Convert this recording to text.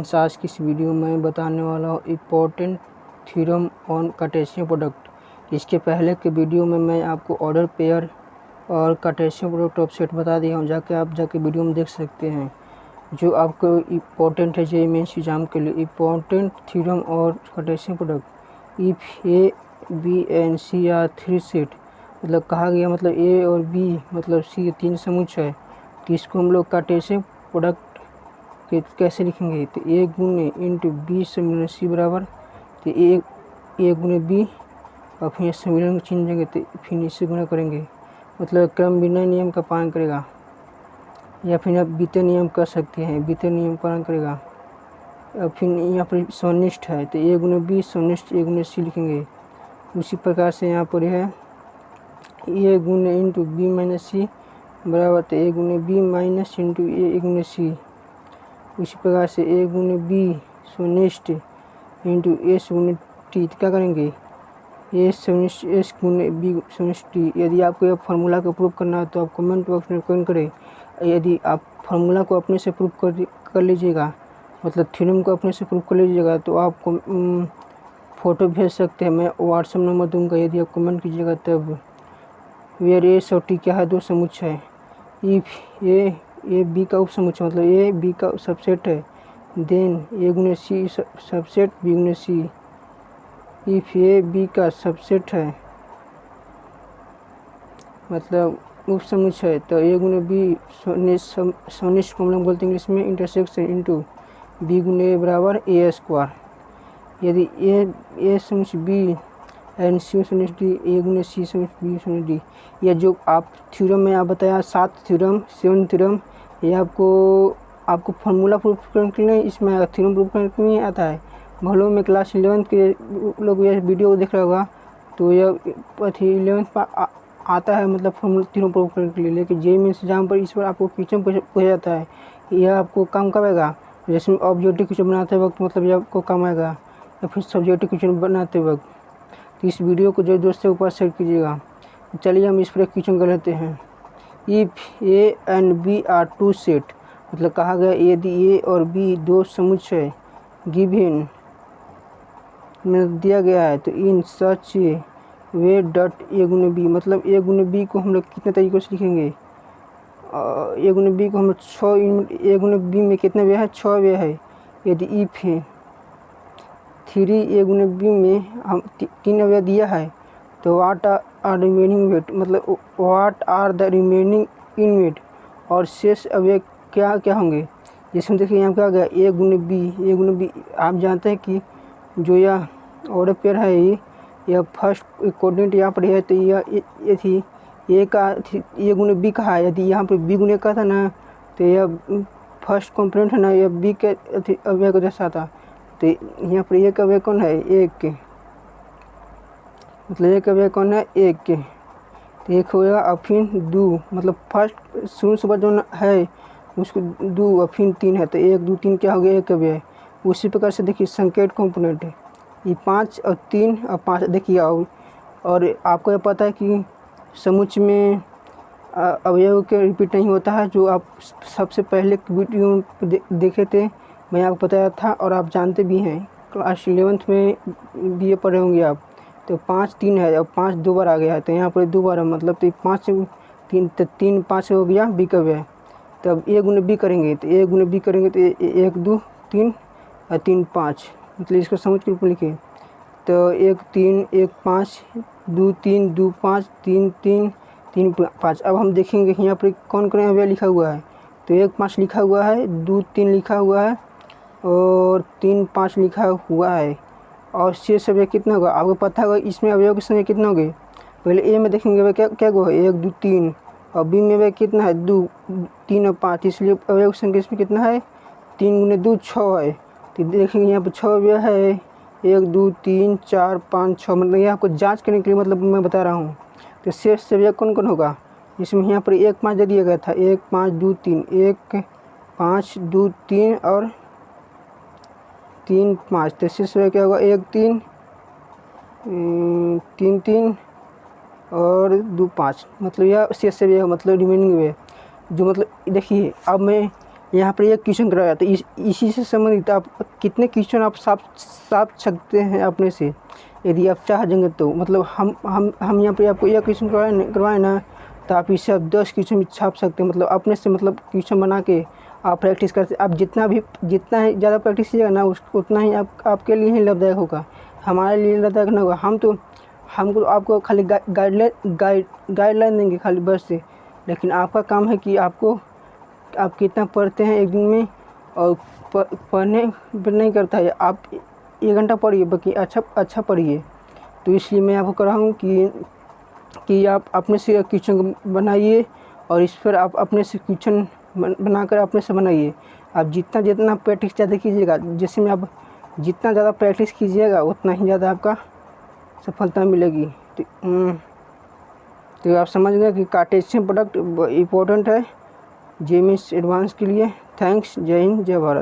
Friends, आज की इस वीडियो में बताने वाला हूँ important theorem on Cartesian product. इसके पहले के वीडियो में मैं आपको ऑर्डर पेयर और कार्टेशियन प्रोडक्ट ऑफ सेट बता दिया हूँ, आप जाके वीडियो में देख सकते हैं। जो आपको इम्पोर्टेंट है जेईई मेंस एग्जाम के लिए, इम्पोर्टेंट थ्योरम और Cartesian product if A B and C are three set, मतलब कहा गया मतलब ए और बी मतलब सी तीन समुच्चय है, तो इसको हम लोग कार्टेशियन प्रोडक्ट कैसे लिखेंगे। तो ए गुने इंटू बी सम्मिलन सी बराबर, तो ए गुने बी और फिर सम्मिलन को चिन्ह देंगे, तो फिर इससे गुना करेंगे, मतलब क्रम विनय नियम का पालन करेगा, या फिर आप बीते नियम कर सकते हैं, बीते नियम पालन करेगा। और फिर यहाँ पर सन्निष्ठ है, तो ए गुने बी सन्निष्ठ ए गुने सी लिखेंगे। उसी प्रकार से यहाँ पर है ए गुने इंटू बी माइनस सी बराबर, तो ए गुने बी माइनस इंटू ए गुने सी। उसी प्रकार से ए गुने बी सुनिष्ठ इंटू एस गुने टी, क्या करेंगे ए सुनिष्ठ एस गुने बी सुनिष्ठ टी। यदि आपको यह फार्मूला को प्रूव करना है तो आप कमेंट बॉक्स में कमेंट करें। यदि आप फार्मूला को अपने से प्रूव कर लीजिएगा, मतलब थ्योरम को अपने से प्रूव कर लीजिएगा, तो आपको फ़ोटो भेज सकते हैं, मैं व्हाट्सएप नंबर दूंगा, यदि आप कमेंट कीजिएगा तब। वेयर एस और टी क्या है, दो समुच्चय है। इफ़ ए बी का उप समुच्चय मतलब ए बी का सबसेट है, देन ए गुने सी सबसेट बी गुने सी। इफ़ ए बी का सबसेट है मतलब उप समुच्चय है, तो ए गुने बी सनिष्ठ को हम लोग बोलते हैं इंग्लिश में इंटरसेक्शन इंटू बी गुने ए बराबर ए स्क्वायर। यदि ए समुच्चय बी एंड सी सनिष्ठ डी, ए गुने सी सनिष्ठ बी सनिष्ठ डी। यह जो आप थ्योरम में आप बताया 7 थ्योरम 7 थ्योरम, ये आपको फार्मूला प्रूफ करने के लिए इसमें थ्योरम प्रूफ करने के लिए आता है। भले में क्लास 11 के लोग यह वीडियो देख रहा होगा तो यह 11 आता है, मतलब फार्मूला थ्योरम प्रूफ करने के लिए। लेकिन जेईई मेंस एग्जाम पर इस पर आपको क्वेश्चन पूछा जाता है, यह आपको काम कब आएगा, जैसे ऑब्जेक्टिव क्वेश्चन बनाते वक्त, मतलब यह आपको काम आएगा, या फिर सब्जेक्टिव क्वेश्चन बनाते वक्त। तो इस वीडियो को जो दोस्तों के पास शेयर कीजिएगा। चलिए हम इस पर क्वेश्चन कर लेते हैं। If A and B are two set, मतलब कहा गया यदि ए और बी दो समुच्चय गिवन में दिया गया है, तो इन सच वे डॉट ए गुने बी, मतलब ए गुने बी को हम लोग कितने तरीक़ों से लिखेंगे। ए गुने बी को हम लोग 6 ए गुने बी में कितने व्यय है, 6 व्यय है। यदि इफ है 3 ए गुने बी में हम 3 अवयव दिया है, तो वाट आर रिमेनिंग वेट, मतलब what are the remaining in weight, और शेष अवयव क्या क्या होंगे। जिसमें देखिए यहाँ क्या गया ए गुने बी, आप जानते हैं कि जो यह ऑर्डर पेयर है यह फर्स्ट कोऑर्डिनेट यहाँ पर है, तो ये थी ए का ए गुने बी का है। यदि यहाँ पर बी गुने का था ना, तो यह फर्स्ट कॉम्पोनेंट है ना, यह बी के अवयव को दर्शाता। तो यहाँ पर एक अवयव कौन है, एक के, मतलब एक अवयव कौन है, एक के, तो एक होगा। और फिर दो, मतलब फर्स्ट शून्य से जो है उसको दो, और फिर 3 है, तो 1 2 3 क्या हो गया, एक अवयव। उसी प्रकार से देखिए संकेत कंपोनेंट है, ये 5 और 3 और 5 देखिए। और आपको यह पता है कि समुच्चय में अवयव के रिपीट नहीं होता है, जो आप सबसे पहले वीडियो देखे थे, मैं आपको बताया था, और आप जानते भी हैं, क्लास 11th में BA पढ़े होंगे आप। तो 5 3 है और 5 2 बार आ गया है, तो यहाँ पर 2 बार है, मतलब तो 5 3 5 हो गया बी का व्यय। तब ए गुने बी करेंगे, तो ए गुने बी करेंगे तो 1 2 3 और 3 5, मतलब इसको समझ के रूप में लिखिए। तो 1 3 1 5 2 3 2 5 3 3 3 5। अब हम देखेंगे कि यहाँ पर कौन कौन अवयव लिखा हुआ है। तो 1 5 लिखा हुआ है, 2 3 लिखा हुआ है, और 3 5 लिखा हुआ है। और शेष अवयव कितना होगा, आपको पता होगा इसमें अवयव की संख्या कितना होगी। पहले ए में देखेंगे अवयव क्या हुआ है, 1 2 3, और बी में अवयव कितना है, 2 3 और 5, इसलिए अवयव की संख्या इसमें कितना है, 3 गुने 2 6 है। तो देखेंगे यहाँ पर 6 अवयव है, 1 2 3 4 5 6, मतलब ये आपको जाँच करने के लिए मतलब मैं बता रहा हूँ। तो शेष अवयव कौन कौन होगा, इसमें यहाँ पर 1 5 दे दिया गया था, 1 5 2 3, 1 5 2 3 और 3 5, तो शेष अवयव क्या होगा, 1 3 3 3 और 2 5, मतलब यह शेष अवयव मतलब रिमेनिंग वे। जो मतलब देखिए अब मैं यहाँ पर एक क्वेश्चन कराया तो इसी से संबंधित आप कितने क्वेश्चन आप छाप सकते हैं अपने से, यदि आप चाह जाएंगे तो। मतलब हम यहाँ पे आपको एक क्वेश्चन करवाए ना, तो आप इससे आप 10 क्वेश्चन भी छाप सकते हैं। मतलब अपने से मतलब क्वेश्चन बना के आप प्रैक्टिस करते, आप जितना ही ज़्यादा प्रैक्टिस कीजिएगा ना, उतना ही आपके लिए ही लाभदायक होगा, हमारे लिए लाभदायक ना होगा। हमको आपको खाली गाइडलाइन देंगे खाली बस से, लेकिन आपका काम है कि आप कितना पढ़ते हैं एक दिन में। और पढ़ने पर नहीं करता है, आप 1 घंटा पढ़िए, बाकी अच्छा पढ़िए। तो इसलिए मैं आपको कह रहा हूँ कि आप अपने से क्वेश्चन बनाइए, और इस पर आप अपने से क्वेश्चन बनाकर अपने से बनाइए। आप जितना प्रैक्टिस ज़्यादा कीजिएगा, जैसे में आप जितना ज़्यादा प्रैक्टिस कीजिएगा उतना ही ज़्यादा आपका सफलता मिलेगी। तो आप समझ गए कि कार्टेशियन प्रोडक्ट इम्पोर्टेंट है जेईई एडवांस के लिए। थैंक्स। जय हिंद, जय भारत।